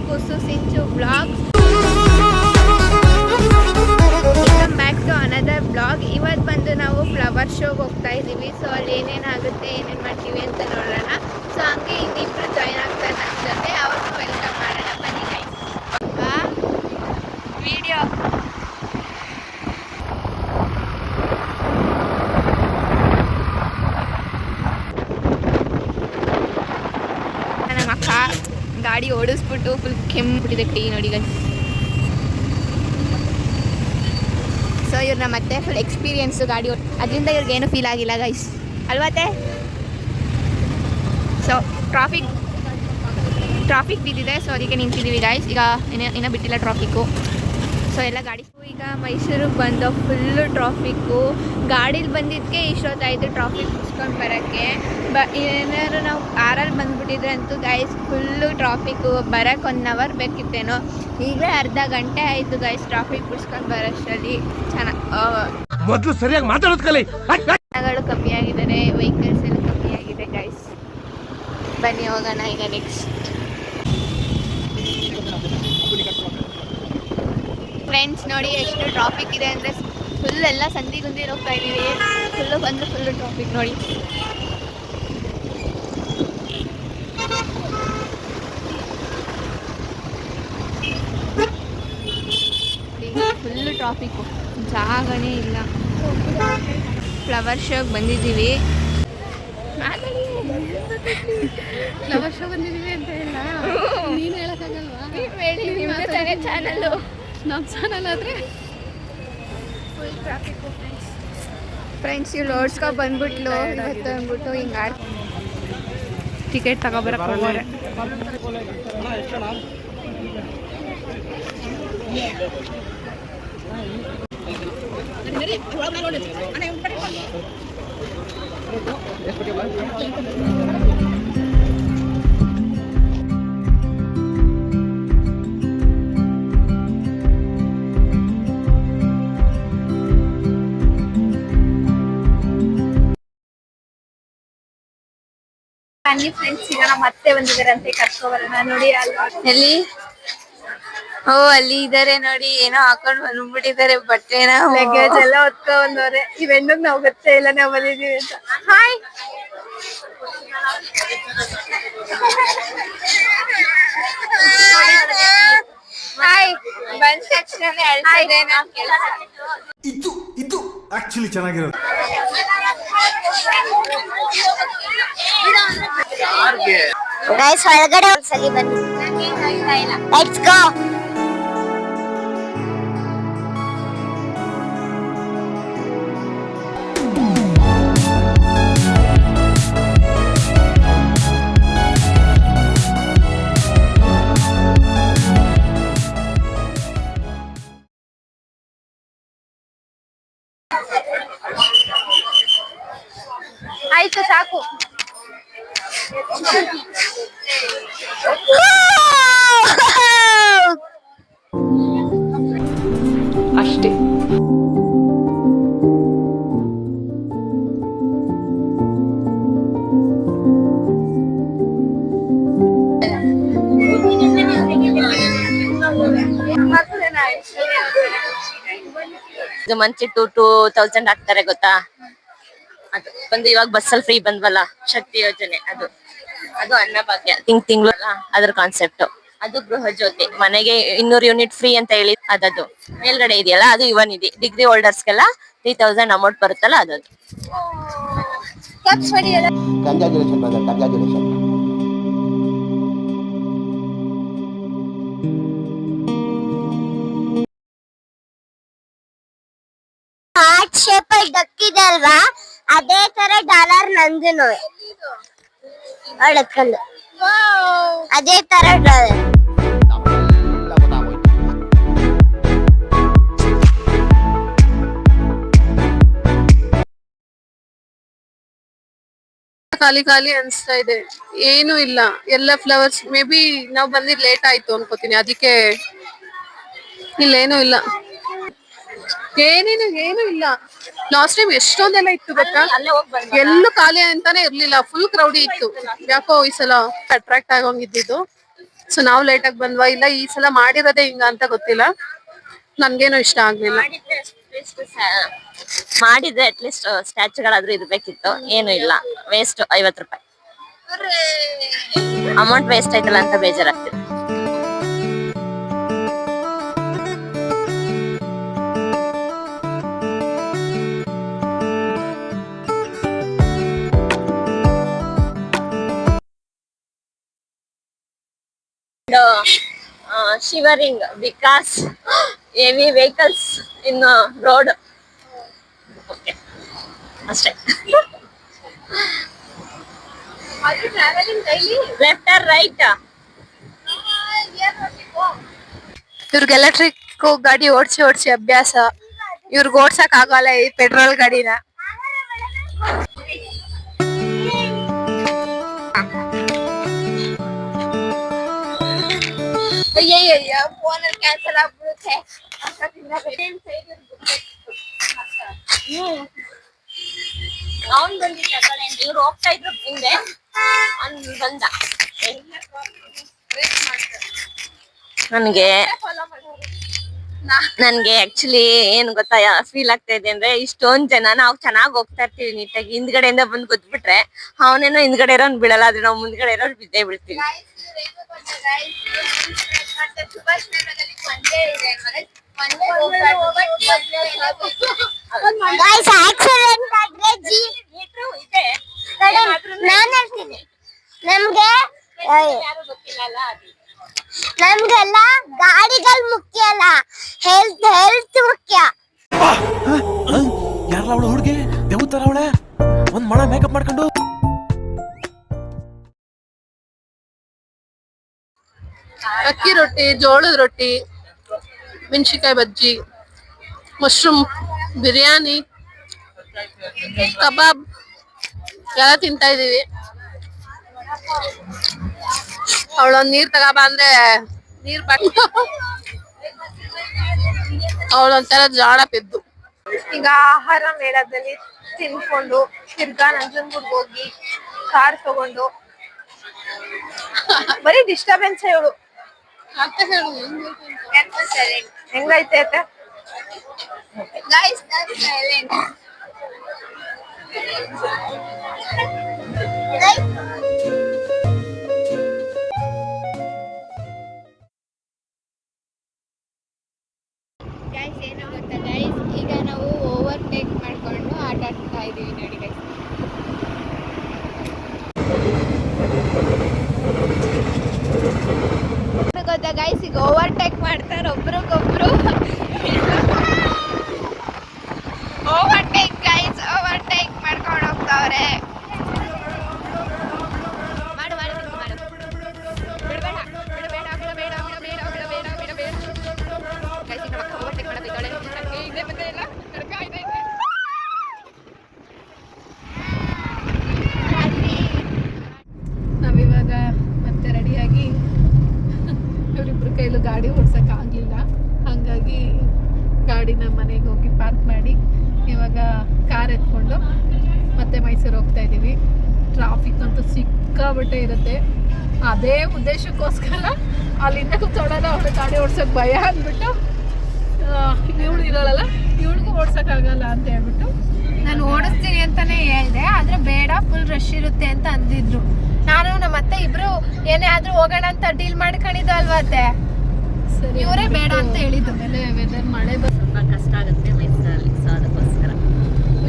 ಕುಸು Sinchu blogs. Welcome back to another blog. ಇವತ್ತು ಬಂದು ನಾವು ಫ್ಲವರ್ ಶೋಗೆ ಹೋಗ್ತಾ ಇದ್ದೀವಿ. ಸೊ ಅಲ್ಲಿ ಏನೇನಾಗುತ್ತೆ, ಏನೇನು ಮಾಡ್ತೀವಿ ಅಂತ ನೋಡೋಣ. ಸೊ ಹಂಗೆ ಇನ್ನಿಬ್ರು ಜಾಯ್ನ್ ಆಗ್ತಾರೆ ನನ್ನ ಜೊತೆ. ಅವ್ರಿಗೂ ವೆಲ್ಕಮ್ ಮಾಡೋಣ, ಬನ್ನಿ ಗೈಸ್. ವಿಡಿಯೋ ನಮ್ಮ ಅಕ್ಕ ಗಾಡಿ ಓಡಿಸ್ಬಿಟ್ಟು ಫುಲ್ ಕೆಮ್ಮಿಬಿಟ್ಟಿದೆ ಟೀ ನೋಡಿ ಗೈಸ್. ಸೊ ಇವ್ರು ನಮ್ಮ ಮತ್ತೆ ಫುಲ್ ಎಕ್ಸ್ಪೀರಿಯನ್ಸು ಗಾಡಿ ಅದರಿಂದ ಇವ್ರಿಗೇನು ಫೀಲ್ ಆಗಿಲ್ಲ ಗೈಸ್, ಅಲ್ವತ್ತೆ? ಸೊ ಟ್ರಾಫಿಕ್ ಬಿದ್ದಿದೆ, ಸೊ ಅದಕ್ಕೆ ನಿಂತಿದ್ದೀವಿ ಗೈಸ್. ಈಗ ಇನ್ನೂ ಬಿಟ್ಟಿಲ್ಲ ಟ್ರಾಫಿಕ್ಕು. ಸೊ ಎಲ್ಲ ಗಾಡಿ ಈಗ ಮೈಸೂರಿಗೆ ಬಂದು ಫುಲ್ಲು ಟ್ರಾಫಿಕ್ಕು. ಗಾಡೀಲಿ ಬಂದಿದ್ದಕ್ಕೆ ಇಷ್ಟೊತ್ತಾಯಿತು ಟ್ರಾಫಿಕ್ ಮುಗಿಸ್ಕೊಂಡು ಬರೋಕ್ಕೆ. ಏನಾದ್ರು ನಾವು ಕಾರಲ್ಲಿ ಬಂದುಬಿಟ್ಟಿದ್ರೆ ಅಂತೂ ಗೈಸ್ ಫುಲ್ಲು ಟ್ರಾಫಿಕ್ಕು. ಬರೋಕ್ಕೆ 1 ಅವರ್ ಬೇಕಿತ್ತೇನೋ. ಈಗಲೇ ಅರ್ಧ ಗಂಟೆ ಆಯಿತು ಗೈಸ್ ಟ್ರಾಫಿಕ್ ಬಿಡಿಸ್ಕೊಂಡು ಬರೋಷ್ಟರಲ್ಲಿ. ಮೊದಲು ಸರಿಯಾಗಿ ಮಾತಾಡೋದು ಕಲಿ. ಜನಗಳು ಕಮ್ಮಿ ಆಗಿದ್ದಾರೆ, ವೆಹಿಕಲ್ಸ್ ಎಲ್ಲ ಕಮ್ಮಿ ಆಗಿದೆ ಗೈಸ್. ಬನ್ನಿ ಹೋಗೋಣ ಈಗ ನೆಕ್ಸ್ಟ್. ಫ್ರೆಂಡ್ಸ್ ನೋಡಿ ಎಷ್ಟು ಟ್ರಾಫಿಕ್ ಇದೆ ಅಂದರೆ ಫುಲ್ ಎಲ್ಲ ಸಂದಿಗುಂದಿ ಹೋಗ್ತಾ ಇದ್ದೀವಿ. ಫುಲ್ಲು ಬಂದರೆ ಫುಲ್ಲು ಟ್ರಾಫಿಕ್ ನೋಡಿ. ಫುಲ್ಲು ಟ್ರಾಫಿಕ್ಕು, ಜಾಗನೇ ಇಲ್ಲ. ಫ್ಲವರ್ ಶೋಗೆ ಬಂದಿದ್ದೀವಿ. ಫ್ಲವರ್ ಶೋ ಬಂದಿದ್ದೀವಿ ಅಂತ ಹೇಳ, ನೀನು ಹೇಳೋಕ್ಕಾಗಲ್ವಾ? ಹೇಳಿ, ನಿಮ್ಮ ತಾನೇ ಚಾನಲ್ಲು. ನಮ್ಮ ಚಾನಲ್ ಆದರೆ ಫುಲ್ ಟ್ರಾಫಿಕ್ಕು ಫ್ರೆಂಡ್ಸ್. ಇವ್ಳು ಓಡಿಸ್ಕೊ ಬಂದ್ಬಿಟ್ಲು ಇವತ್ತು ಅಂದ್ಬಿಟ್ಟು ಹಿಂಗೆ ಟಿಕೆಟ್ ತಗೊಬರಕ್ಕೆ ಹೋಗೋರೆ. ಬನ್ನಿ ಫ್ರೆಂಡ್ಸ್, ಈಗ ನಮ್ಮ ಮತ್ತೆ ಬಂದಿದ್ದಾರಂತೆ, ಕರ್ಕೊಬರೋಣ. ನೋಡಿ ಅಲ್ವಾ ಎಲ್ಲಿ? ಓ ಅಲ್ಲಿ ಇದಾರೆ ನೋಡಿ, ಏನೋ ಹಾಕೊಂಡು ಬಂದ್ಬಿಟ್ಟಿದ್ದಾರೆ ಬಟ್ಟೆನ. ಲಗೇಜ್ ಎಲ್ಲ ಹೊತ್ಕೊ ಬಂದವ್ರೆ. ಈ ಹೆಣ್ಣಿಗೆ ನಾವು ಗೊತ್ತೇ ಇಲ್ಲ ನಾವು ಬಂದಿದ್ದೀವಿ ಅಂತ. Hi hi. ಬಂದ ತಕ್ಷಣನೇ ಅಳ್ತಿದೆ ನಾನು ಕೆಲಸ. ಇದು ಆಕ್ಚುಲಿ ಚೆನ್ನಾಗಿರೋದು. ಗೈಸ್ ಒಳಗಡೆ ಒಂದ್ಸಲಿ ಬನ್ನಿ. Let's go. ಆಯ್ತು ಸಾಕು. ಅಷ್ಟೇ. ಇದು ಮಂತ್ಲಿ 2000 ಹಾಕ್ತಾರೆ ಗೊತ್ತಾ? ಅದು ಬಂದು ಇವಾಗ ಬಸ್ಸಲ್ಲಿ ಫ್ರೀ ಬಂದ್ವಲ್ಲ, ಶಕ್ತಿ ಯೋಜನೆ. ಅದು ಅನ್ನಭಾಗ್ಯ ತಿಂಗಳು ಅಲ್ಲ, ಅದ್ರ ಕಾನ್ಸೆಪ್ಟ್. ಅದು ಗೃಹ ಜ್ಯೋತಿ, ಮನೆಗೆ 200 ಯೂನಿಟ್ ಫ್ರೀ ಅಂತ ಹೇಳಿ ಅದದು ಮೇಲ್ಗಡೆ ಇದೆಯಲ್ಲ, ಅದು ಯುವನಿಧಿ. ಡಿಗ್ರಿ ಹೋಲ್ಡರ್ಸ್ಗೆಲ್ಲ 3000 ಅಮೌಂಟ್ ಬರುತ್ತಲ್ಲ ಅದದು. ಹಾರ್ಟ್ ಶೇಪ್ ಅಲ್ಲಿ ಡಕ್ಕಿದೆ ಅಲ್ವಾ, ಅದೇ ತರ ಡಾಲರ್ ನಂದುನು ಹೊಡೆದ್ಕೊಂಡು ಅದೇ ತರ ಡಾಲರ್. ಖಾಲಿ ಖಾಲಿ ಅನ್ಸ್ತಾ ಇದೆ, ಏನು ಇಲ್ಲ. ಎಲ್ಲ ಫ್ಲವರ್ಸ್ ಮೇ ಬಿ ನಾವ್ ಬಂದಿದ್ ಲೇಟ್ ಆಯ್ತು ಅನ್ಕೋತೀನಿ, ಅದಕ್ಕೆ ಇಲ್ಲೇನು ಇಲ್ಲ. ಏನು ಇಲ್ಲ. ಲಾಸ್ಟ್ ಟೈಮ್ ಎಷ್ಟೊಂದೆಲ್ಲ ಇತ್ತು ಗೊತ್ತಾ, ಎಲ್ಲೂ ಖಾಲಿ ಅಂತಾನೆ ಇರ್ಲಿಲ್ಲ, ಫುಲ್ ಕ್ರೌಡಿ ಇತ್ತು. ಯಾಕೋ ಈ ಸಲ ಅಟ್ರಾಕ್ಟ್ ಆಗೋಂಗಿದ್ದು. ಸೊ ನಾವು ಲೇಟ್ ಆಗಿ ಬಂದ್ವಾ ಇಲ್ಲ ಈ ಸಲ ಮಾಡಿರೋದೇ ಹಿಂಗ ಅಂತ ಗೊತ್ತಿಲ್ಲ. ನನ್ಗೇನು ಇಷ್ಟ ಆಗ್ಲಿಲ್ಲ. ಮಾಡಿದ್ರೆ ಅಟ್ಲೀಸ್ಟ್ ಸ್ಟ್ಯಾಚುಗಳಾದ್ರೂ ಇರ್ಬೇಕಿತ್ತು. ಏನು ಇಲ್ಲ, ವೇಸ್ಟ್ 50 ರೂಪಾಯಿ ಅಮೌಂಟ್ ವೇಸ್ಟ್ ಆಯ್ತಲ್ಲ ಅಂತ ಬೇಜಾರಾಗ್ತಿದೆ. Shivering because heavy vehicles in the road. Okay, ಅಷ್ಟೇ. Are you traveling daily? Left or right? ಇವ್ರಿಗೆ ಎಲೆಕ್ಟ್ರಿಕ್ ಗಾಡಿ ಓಡಿಸಿ ಅಭ್ಯಾಸ. ಇವ್ರಿಗೆ ಓಡ್ಸಕ್ ಆಗಲ್ಲ ಈ ಪೆಟ್ರೋಲ್ ಗಾಡಿನ. ಅಯ್ಯಯ್ಯ ಫೋನ್ ಕ್ಯಾನ್ಸಲ್ ಆಗ್ಬಿಡುತ್ತೆ. ಅವ್ನ್ ಬಂದಿದ್ದ ಕಡೆ ಇವ್ರು ಹೋಗ್ತಾ ಇದ್ರು ಹಿಂದೆ ಅವ್ನ್ ಬಂದ. ನನ್ಗೆ ಆಕ್ಚುಲಿ ಏನ್ ಗೊತ್ತಾ ಫೀಲ್ ಆಗ್ತಾ ಇದೆ ಅಂದ್ರೆ, ಇಷ್ಟೊಂದ್ ಜನ ನಾವು ಚೆನ್ನಾಗ್ ಹೋಗ್ತಾ ಇರ್ತೀವಿ ನೀಟಾಗಿ, ಹಿಂದ್ಗಡೆಯಿಂದ ಬಂದ್ ಗೊತ್ಬಿಟ್ರೆ ಅವನೇನೋ ಹಿಂದ್ಗಡೆ ಇರೋನ್ ಬೀಳಲ್ಲ, ಆದ್ರೆ ನಾವು ಮುಂದ್ಗಡೆ ಇರೋರು ಬಿದ್ದೇ ಬೀಳ್ತೀವಿ. ಗೈಸ್ ಆಕ್ಸಿಡೆಂಟ್ ಆದ್ರೆ ನಾನು ಹೇಳ್ತೀನಿ ನಮ್ಗೆಲ್ಲ ಗಾಡಿಗಳು ಮುಖ್ಯ ಅಲ್ಲ, ಹೆಲ್ತ್ ಮುಖ್ಯ. ಯಾರಲ್ಲ ಅವಳು ಹುಡುಗಿ ದೇವತರ ಅವಳೆ ಒಂದ್ ಮಣ ಮೇಕಪ್ ಮಾಡ್ಕೊಂಡು. ಅಕ್ಕಿ ರೊಟ್ಟಿ, ಜೋಳದ ರೊಟ್ಟಿ, ಮೆಣಸಿನ್ಕಾಯಿ ಬಜ್ಜಿ, ಮಶ್ರೂಮ್ ಬಿರಿಯಾನಿ, ಕಬಾಬ್ ಎಲ್ಲ ತಿಂತಾ ಇದೀವಿ. ಅವಳೊಂದ್ ನೀರ್ ತಗೋಬಾ ಅಂದ್ರೆ ನೀರ್ ಅವಳೊಂಥರ ಜಾಳ ಬಿದ್ದು. ಈಗ ಆಹಾರ ಮೇಳದಲ್ಲಿ ತಿನ್ಕೊಂಡು ತಿರ್ಗಾ ನಂಜನಗೂಡ್ಗೆ ಹೋಗಿ ಕಾರ್ ತಗೊಂಡು ಬರೀ ಡಿಸ್ಟರ್ಬೆನ್ಸ್ ಇವಳು. ಮತ್ತೆ ಹೇಳು ಹೆಂಗೈತೆ ಗೈಸ್? ಗೈಸ್ ಏನೋ ಗೊತ್ತಾ ಗೈಸ್, ಈಗ ನಾವು ಓವರ್ಟೇಕ್ ಮಾಡ್ಕೊಂಡು ಆಟ ಆಡ್ತಾ ಇದೀವಿ ನೋಡಿ ಗೈಸ್. ಗೊತ್ತಾ ಗೈಸ್, ಈಗ ಓವರ್ಟೇಕ್ ಮಾಡ್ತಾರೆ ಒಬ್ರಿಗೊಬ್ರು. ಓವರ್ಟೇಕ್ ಗೈಸ್, ಓವರ್ಟೇಕ್ ಮಾಡ್ಕೊಂಡು ಹೋಗ್ತಾವ್ರೆ. ಮಾಡು ಮಾಡು ಮಾಡು, ಬಿಡಬೇಡ ಬಿಡಬೇಡ ಬಿಡಬೇಡ ಬಿಡಬೇಡ ಬಿಡಬೇಡ ಬಿಡಬೇಡ. ಗೈಸ್ ಈಗ ನಮ್ಮ ಓವರ್ಟೇಕ್ ಮಾಡಬೇಕಳೆ. ನನಗೆ ಇದೇ ಬಂದೇ ಇಲ್ಲ, ನಡ್ಕ ಇದೆ. ನಾವಿವಾಗ ಮತ್ತೆ ರೆಡಿಯಾಗಿ, ಇವರಿಬ್ರು ಕೈಲೂ ಗಾಡಿ ಓಡ್ಸಕ್ ಆಗ್ಲಿಲ್ಲ, ಹಾಗಾಗಿ ಗಾಡಿನ ಮನೆಗೆ ಹೋಗಿ ಪಾರ್ಕ್ ಮಾಡಿ ಇವಾಗ ಕಾರ್ ಎತ್ಕೊಂಡು ಮತ್ತೆ ಮೈಸೂರು ಹೋಗ್ತಾ ಇದೀವಿ. ಟ್ರಾಫಿಕ್ ಅಂತೂ ಸಿಕ್ಕಾಬಟ್ಟೆ ಇರುತ್ತೆ. ಅದೇ ಉದ್ದೇಶಕ್ಕೋಸ್ಕರ ಅಲ್ಲಿಂದ ಕೂತ್ಕೊಳ್ಳೋಣ, ಅವಳು ಗಾಡಿ ಓಡ್ಸೋಕೆ ಭಯ ಅಂದ್ಬಿಟ್ಟು, ಇವಳು ಇರೋಳಲ್ಲ ಇವಳಿಗೂ ಓಡ್ಸೋಕ್ಕಾಗಲ್ಲ ಅಂತ ಹೇಳ್ಬಿಟ್ಟು ನಾನು ಓಡಿಸ್ತೀನಿ ಅಂತಾನೆ ಹೇಳ್ದೆ, ಆದ್ರೆ ಬೇಡ ಫುಲ್ ರಶ್ ಇರುತ್ತೆ ಅಂತ ಅಂದಿದ್ರು. ನಾನು ನಮ್ಮ ಅತ್ತೆ ಇಬ್ರು ಏನೇ ಆದ್ರೂ ಹೋಗೋಣ ಅಂತ ಡೀಲ್ ಮಾಡ್ಕೊಂಡಿದ್ದು ಅಲ್ವಾ ಅತ್ತೆ, ಸರಿ ಇವರೇ ಬೇಡ ಅಂತ ಹೇಳಿದ್ದು. ಆಮೇಲೆ ವೆದರ್ ಮಳೆ ಸ್ವಲ್ಪ ಕಷ್ಟ ಆಗುತ್ತೆ ಮೈಸೂರಲ್ಲಿ, ಸೊ ಅದಕ್ಕೋಸ್ಕರ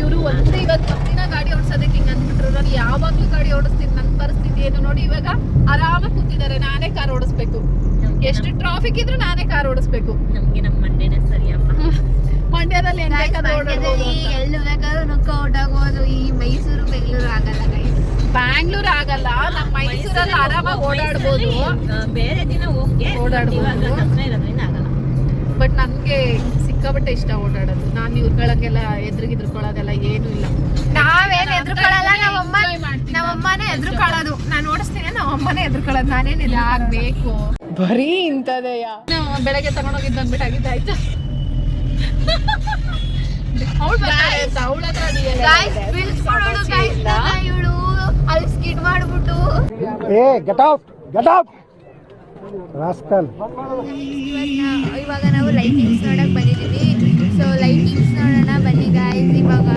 ಇವರು ಇವತ್ತು ಒಂದಿನ ಗಾಡಿ ಓಡಿಸೋದಕ್ಕೆ ಹಿಂಗೆ ಅಂದ್ಬಿಟ್ರು. ನಾನು ಯಾವಾಗ್ಲೂ ಗಾಡಿ ಓಡಿಸ್ತೀನಿ, ನನ್ನ ಪರಿಸ್ಥಿತಿ ಏನು ನೋಡಿ. ಇವಾಗ ಆರಾಮಾಗಿ ಕೂತಿದ್ದಾರೆ, ನಾನೇ ಕಾರ್ ಓಡಿಸ್ಬೇಕು. ಎಷ್ಟು ಟ್ರಾಫಿಕ್ ಇದ್ರು ನಾನೇ ಕಾರ್ ಓಡಿಸ್ಬೇಕು. ನಮ್ಗೆ ನಮ್ಮ ಮಂಡ್ಯನೇ ಸರಿಯಪ್ಪ. ಮಂಡ್ಯದಲ್ಲಿ ಎಲ್ಲಿ ಬೇಕಾದ್ರೂ ನುಕ್ಕ ಓಡಾಗೋದು. ಈ ಮೈಸೂರು ಬೆಂಗಳೂರು ಆಗಲ್ಲ ಗೈಸ್. ಬ್ಯಾಂಗ್ಳೂರ್ ಆಗಲ್ಲ, ನಮ್ಮ ಮೈಸೂರಲ್ಲಿ ಆರಾಮಾಗಿ ಓಡಾಡ್ಬೋದು, ಬೇರೆ ದಿನ ಹೋಗಿ ಓಡಾಡ್ಬೋದು. ಆಗಲ್ಲ. ಬಟ್ ನನ್ಗೆ ಸಿಕ್ಕಾಬಟ್ಟೆ ಇಷ್ಟ ಓಡಾಡೋದು. ನಾನು ಇವ್ರುಗಳಿಗೆಲ್ಲ ಎದುರುಗಿದ್ರುಕೊಳ್ಳೋದೆಲ್ಲ ಏನೂ ಇಲ್ಲ. ನಾವೇನ್ ಎದ್ರುಕೊಳ್ಳಲ್ಲ, ನಮ್ಮಮ್ಮನೇ ಎದ್ರುಕೊಳ್ಳೋದು. ನಾನು ಓಡಿಸ್ತೀನಿ, ನಮ್ಮಮ್ಮನೇ ಎದ್ರುಕೊಳ್ಳೋದು. ನಾನೇನು ಯಾರು ಬೇಕು ಬರೀ ಇಂಥದೆಯ. ಬೆಳಗ್ಗೆ ತಗೊಂಡೋಗಿದ್ದು ಅಂದ್ಬಿಟ್ಟು ಆಯ್ತಾ ಅವಳ ಇವಳು ಅಲ್ಲಿ ಸ್ಕಿಡ್ ಮಾಡ್ಬಿಟ್ಟು ಗೆಟ್ ಔಟ್ ಇವಾಗ ನಾವು ಲೈಟಿಂಗ್ಸ್ ನೋಡಕ್ ಬಂದಿದ್ದೀವಿ. ಸೊ ಲೈಟಿಂಗ್ಸ್ ನೋಡೋಣ ಬನ್ನಿ ಗಾಯ್ಸ್. ಇವಾಗ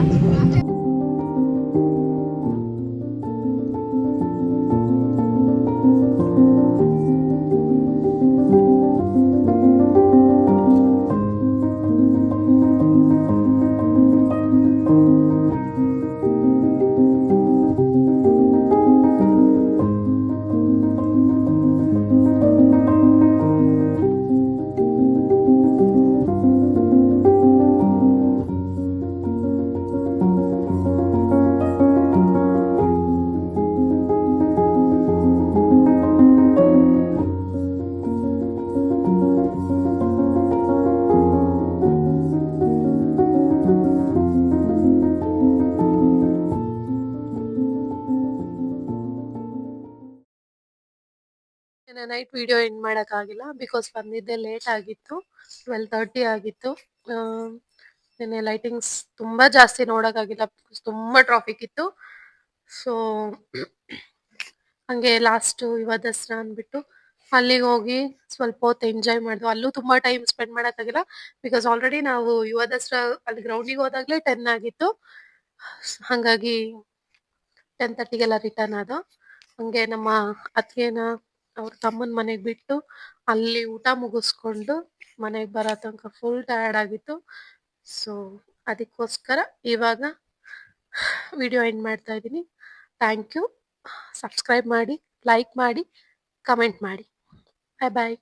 ನೈಟ್ ವಿಡಿಯೋ ಎಂಡ್ ಮಾಡೋಕ್ಕಾಗಿಲ್ಲ ಬಿಕಾಸ್ ಬಂದಿದ್ದೆ ಲೇಟ್ ಆಗಿತ್ತು. 12:30 ಆಗಿತ್ತು. ನಿನ್ನೆ ಲೈಟಿಂಗ್ಸ್ ತುಂಬಾ ಜಾಸ್ತಿ ನೋಡೋಕ್ಕಾಗಿಲ್ಲ ಬಿಕಾಸ್ ತುಂಬಾ ಟ್ರಾಫಿಕ್ ಇತ್ತು. ಸೊ ಹಂಗೆ ಲಾಸ್ಟ್ ಯುವ ದಸರಾ ಅಂದ್ಬಿಟ್ಟು ಅಲ್ಲಿಗೆ ಹೋಗಿ ಸ್ವಲ್ಪ ಹೊತ್ತು ಎಂಜಾಯ್ ಮಾಡಿದ್ವು. ಅಲ್ಲೂ ತುಂಬಾ ಟೈಮ್ ಸ್ಪೆಂಡ್ ಮಾಡೋಕ್ಕಾಗಿಲ್ಲ ಬಿಕಾಸ್ ಆಲ್ರೆಡಿ ನಾವು ಯುವ ದಸರಾ ಅಲ್ಲಿ ಗ್ರೌಂಡಿಗೆ ಹೋದಾಗಲೇ 10 ಆಗಿತ್ತು. ಹಾಗಾಗಿ 10:30ಗೆಲ್ಲ ರಿಟರ್ನ್ ಆದ. ಹಂಗೆ ನಮ್ಮ ಅತ್ತಿಗೆನ ಅವ್ರ ತಮ್ಮನ ಮನೆಗೆ ಬಿಟ್ಟು ಅಲ್ಲಿ ಊಟ ಮುಗಿಸ್ಕೊಂಡು ಮನೆಗೆ ಬರೋ ತನಕ ಫುಲ್ ಟಯರ್ಡ್ ಆಗಿತ್ತು. ಸೊ ಅದಕ್ಕೋಸ್ಕರ ಇವಾಗ ವಿಡಿಯೋ ಎಂಡ್ ಮಾಡ್ತಾ ಇದ್ದೀನಿ. Thank you. ಸಬ್ಸ್ಕ್ರೈಬ್ ಮಾಡಿ, ಲೈಕ್ ಮಾಡಿ, ಕಮೆಂಟ್ ಮಾಡಿ. ಬಾಯ್ ಬಾಯ್.